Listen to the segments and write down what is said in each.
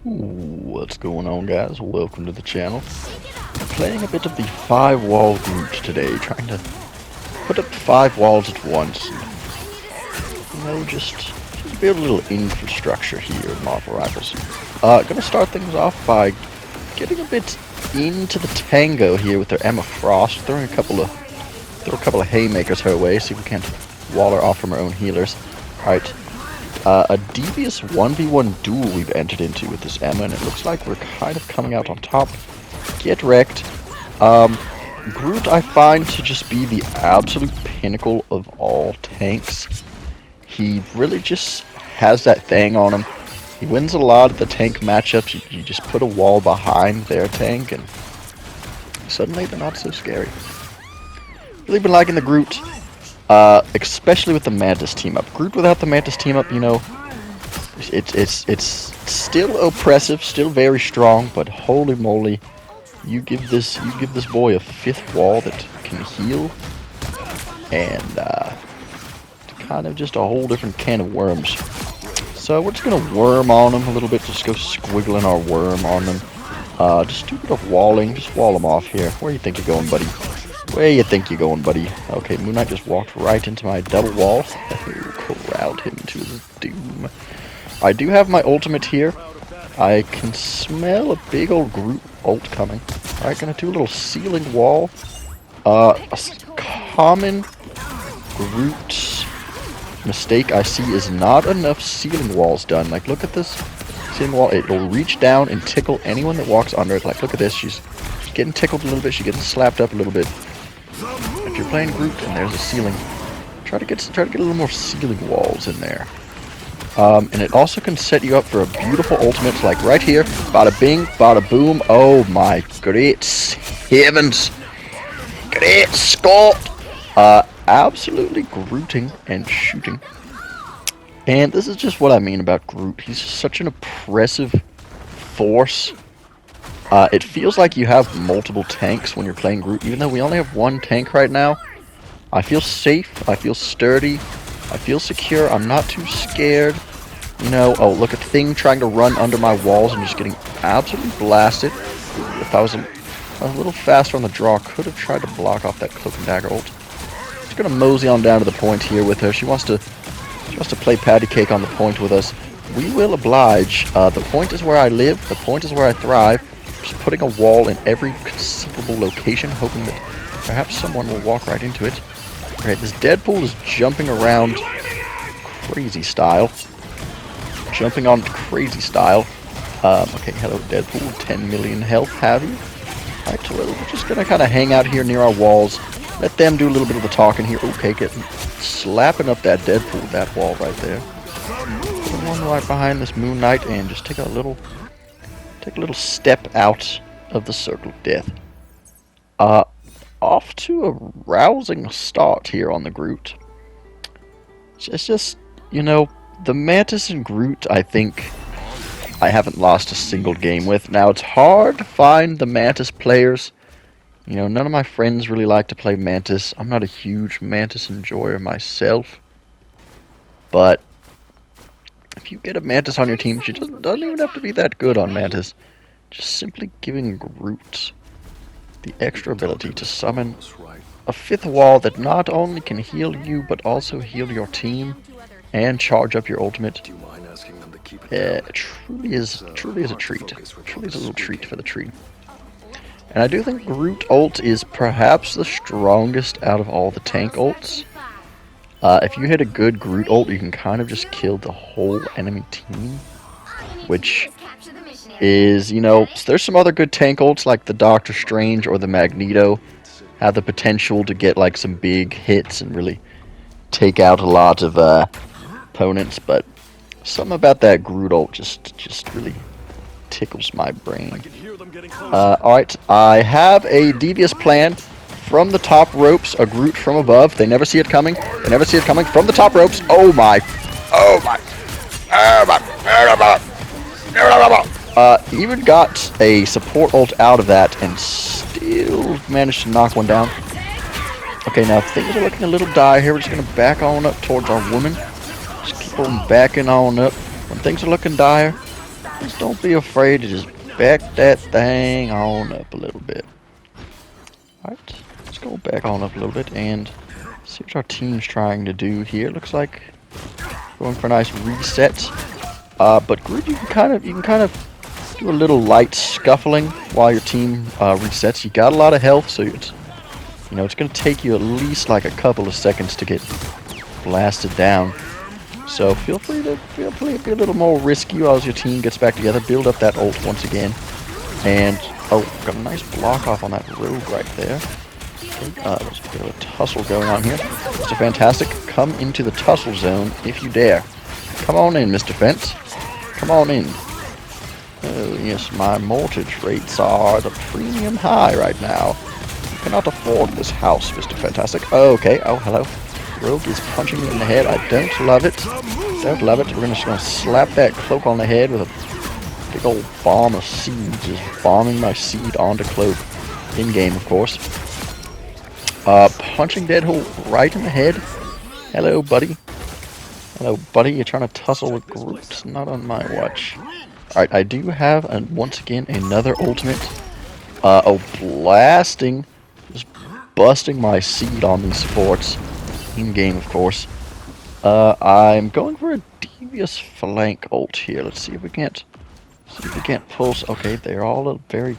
What's going on, guys? Welcome to the channel. Playing a bit of the 5-wall Groot today, trying to put up 5 walls at once. Just build a little infrastructure here in Marvel Rivals. Gonna start things off by getting a bit into the tango here with their Emma Frost, throw a couple of haymakers her way, see if we can't wall her off from her own healers. Alright. A devious 1v1 duel we've entered into with this Emma, and it looks like we're kind of coming out on top. Get wrecked. Groot I find to just be the absolute pinnacle of all tanks. He really just has that thing on him. He wins a lot of the tank matchups. You just put a wall behind their tank, and suddenly they're not so scary. Really been liking the Groot. Especially with the Mantis team up. Groot without the Mantis team up, it's still oppressive, still very strong, but holy moly, you give this boy a 5th wall that can heal, and kind of just a whole different can of worms. So we're just gonna worm on them a little bit, just go squiggling our worm on them. Just do a bit of walling, just wall them off here. Where you think you're going, buddy? Where you think you're going, buddy? Okay, Moon Knight just walked right into my double wall. Corralled him to his doom. I do have my ultimate here. I can smell a big old Groot ult coming. Alright, gonna do a little ceiling wall. A common Groot mistake I see is not enough ceiling walls done. Like, look at this ceiling wall. It'll reach down and tickle anyone that walks under it. Like, look at this. She's getting tickled a little bit. She's getting slapped up a little bit. If you're playing Groot and there's a ceiling, try to get a little more ceiling walls in there. And it also can set you up for a beautiful ultimate, like right here. Bada bing, bada boom. Oh my great heavens! Great Scott! Absolutely Grooting and shooting. And this is just what I mean about Groot. He's such an oppressive force. It feels like you have multiple tanks when you're playing Groot, even though we only have one tank right now. I feel safe, I feel sturdy, I feel secure, I'm not too scared. Oh, look at Thing trying to run under my walls and just getting absolutely blasted. If I was a little faster on the draw, I could have tried to block off that Cloak and Dagger ult. Just gonna mosey on down to the point here with her. She wants to play patty cake on the point with us. We will oblige. The point is where I live, the point is where I thrive. Just putting a wall in every conceivable location, hoping that perhaps someone will walk right into it. Alright, this Deadpool is jumping around crazy style. Jumping on crazy style. Okay, hello Deadpool, 10 million health, have you? Alright, so we're just gonna kind of hang out here near our walls. Let them do a little bit of the talking here. Okay, getting slapping up that Deadpool, that wall right there. Put one right behind this Moon Knight and just take a little step out of the circle of death. Off to a rousing start here on the Groot. It's just, the Mantis and Groot, I think I haven't lost a single game with. Now, it's hard to find the Mantis players. None of my friends really like to play Mantis. I'm not a huge Mantis enjoyer myself. But if you get a Mantis on your team, she doesn't even have to be that good on Mantis. Just simply giving Groot the extra ability to summon a 5th wall that not only can heal you, but also heal your team and charge up your ultimate. Truly is a treat. Truly is a little treat for the tree. And I do think Groot ult is perhaps the strongest out of all the tank ults. If you hit a good Groot ult, you can kind of just kill the whole enemy team, which is, there's some other good tank ults like the Doctor Strange or the Magneto have the potential to get like some big hits and really take out a lot of opponents, but something about that Groot ult just really tickles my brain. Alright, I have a devious plan. From the top ropes, a Groot from above. They never see it coming. They never see it coming. From the top ropes. Oh my. Oh my. Even got a support ult out of that and still managed to knock one down. Okay, now things are looking a little dire here. We're just going to back on up towards our woman. Just keep on backing on up. When things are looking dire, Just don't be afraid to just back that thing on up a little bit. Alright, let's go back on up a little bit and see what our team's trying to do here. Looks like going for a nice reset. But Groot, you can kind of do a little light scuffling while your team resets. You got a lot of health, so it's it's gonna take you at least like a couple of seconds to get blasted down. So feel free to be a little more risky as your team gets back together. Build up that ult once again, and oh, got a nice block off on that rogue right there. There's a bit of a tussle going on here. Mr. Fantastic, come into the tussle zone if you dare. Come on in, Mr. Fence. Come on in. Oh yes, my mortgage rates are the premium high right now. You cannot afford this house, Mr. Fantastic. Okay, oh hello. Rogue is punching me in the head. I don't love it. Don't love it. We're just gonna slap that cloak on the head with a big old bomb of seed. Just bombing my seed onto cloak. In game, of course. Punching Deadhole right in the head. Hello, buddy. Hello, buddy. You're trying to tussle with Groot. Not on my watch. Alright, I do have, once again, another ultimate. Oh, blasting. Just busting my seed on these supports. In game, of course. I'm going for a devious flank ult here. Let's see if we can't pull. Okay, they're all very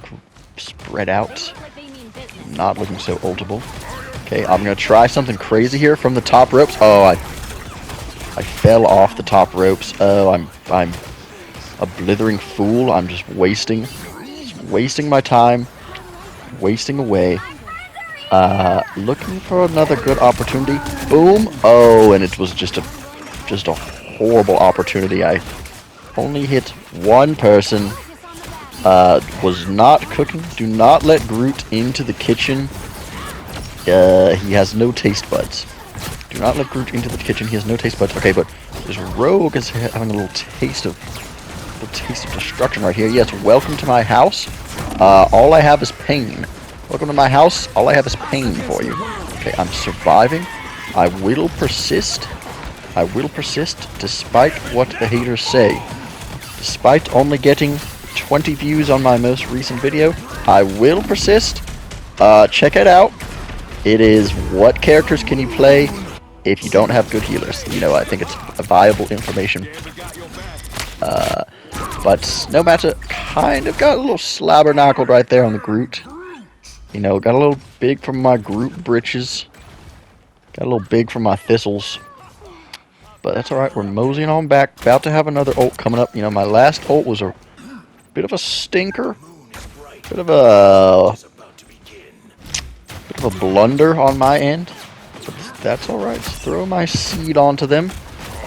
spread out. Not looking so ultable. Okay, I'm gonna try something crazy here from the top ropes. Oh, I fell off the top ropes. Oh, I'm a blithering fool. I'm just wasting my time, wasting away. Looking for another good opportunity. Boom! Oh, and it was just a horrible opportunity. I only hit one person. Was not cooking. Do not let Groot into the kitchen. He has no taste buds. Do not let Groot into the kitchen. He has no taste buds. Okay, but this rogue is having a little taste of destruction right here. Yes, welcome to my house. All I have is pain. Welcome to my house. All I have is pain for you. Okay, I'm surviving. I will persist. I will persist despite what the haters say. Despite only getting 20 views on my most recent video, I will persist. Check it out. It is what characters can you play if you don't have good healers. I think it's a viable information. But no matter, kind of got a little slobber-knockled right there on the Groot. Got a little big from my Groot britches. Got a little big from my thistles. But that's alright, we're moseying on back. About to have another ult coming up. My last ult was a bit of a stinker. Bit of a blunder on my end. But that's alright. Throw my seed onto them.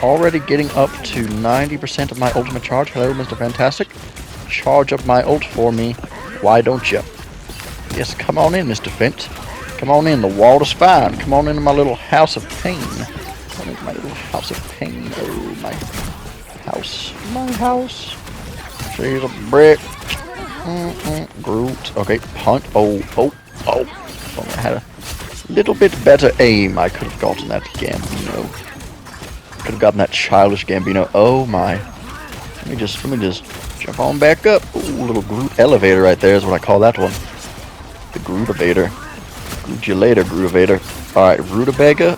Already getting up to 90% of my ultimate charge. Hello, Mr. Fantastic. Charge up my ult for me. Why don't you? Yes, come on in, Mr. Fent. Come on in, the water's fine. Come on into my little house of pain. Come into my little house of pain. Oh, my house. My house. She's a brick. Groot. Okay, punt. Oh. If I had a little bit better aim, I could have gotten that Gambino. Could have gotten that childish Gambino. Oh my. Let me just jump on back up. Ooh, little Groot elevator right there is what I call that one. The Groot-evator. Groot you later, Groot-evator. Alright, Rutabaga.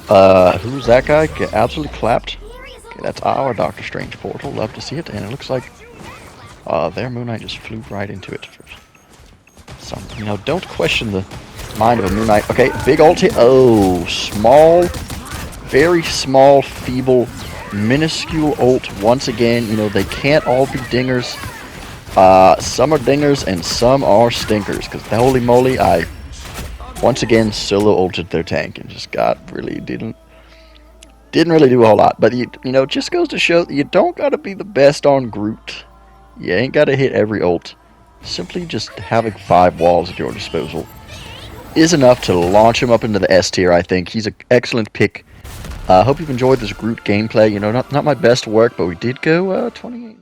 Who's that guy? Get absolutely clapped. Okay, that's our Doctor Strange portal. Love to see it. And it looks like their Moon Knight just flew right into it. Don't question the mind of a Moon Knight. Okay, big ult hit. Oh, small, very small, feeble, minuscule ult once again. They can't all be dingers. Some are dingers and some are stinkers. Because holy moly, I once again solo ulted their tank and just didn't really do a whole lot. But it just goes to show that you don't gotta be the best on Groot. You ain't gotta hit every ult. Simply just having 5 walls at your disposal is enough to launch him up into the S tier, I think. He's an excellent pick. Hope you've enjoyed this Groot gameplay. Not my best work, but we did go 28.